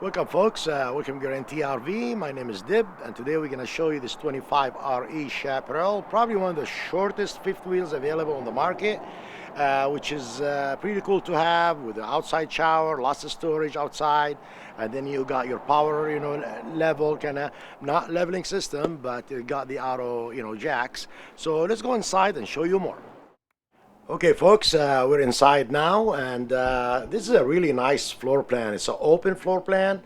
Welcome folks, welcome to your TRV. My name is Dib and today we're going to show you this 25 RE Chaparral, probably one of the shortest fifth wheels available on the market, which is pretty cool to have with the outside shower, lots of storage outside, and then you got your power, level, kind of not leveling system, but you got the auto, jacks. So let's go inside and show you more. Okay folks, we're inside now, and this is a really nice floor plan. It's an open floor plan.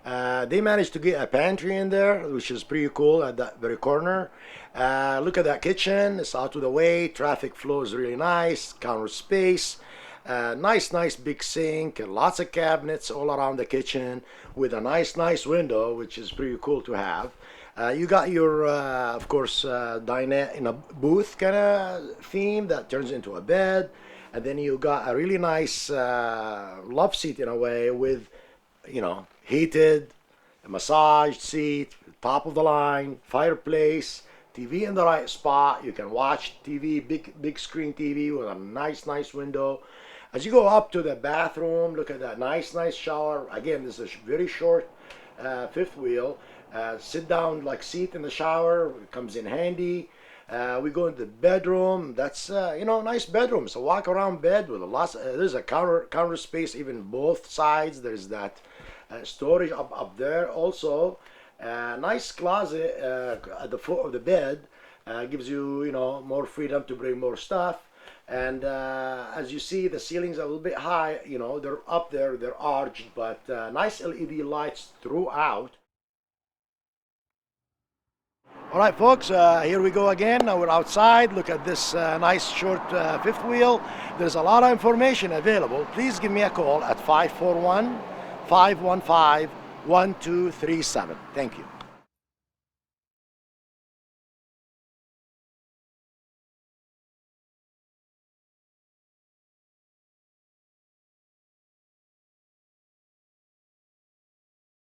They managed to get a pantry in there, which is pretty cool at that very corner. Look at that kitchen. It's out of the way. Traffic flow is really nice. Counter space. Nice big sink, and lots of cabinets all around the kitchen with a nice window, which is pretty cool to have. You got your, of course, dinette in a booth kind of theme that turns into a bed, and then you got a really nice love seat in a way with, heated, massaged seat, top of the line, fireplace, TV in the right spot. You can watch TV, big screen TV with a nice window. As you go up to the bathroom, look at that nice shower. Again, this is a very short fifth wheel. Sit down like seat in the shower, it comes in handy. We go into the bedroom. That's nice bedroom. It's a walk around bed with there's a counter space even both sides. There's that storage up there also. Nice closet at the foot of the bed. Gives you more freedom to bring more stuff. And as you see, the ceilings are a little bit high. They're up there, they're arched, but nice LED lights throughout. All right folks, here we go again. Now we're outside. Look at this nice short fifth wheel. There's a lot of information available. Please give me a call at 541-515-1237. Thank you.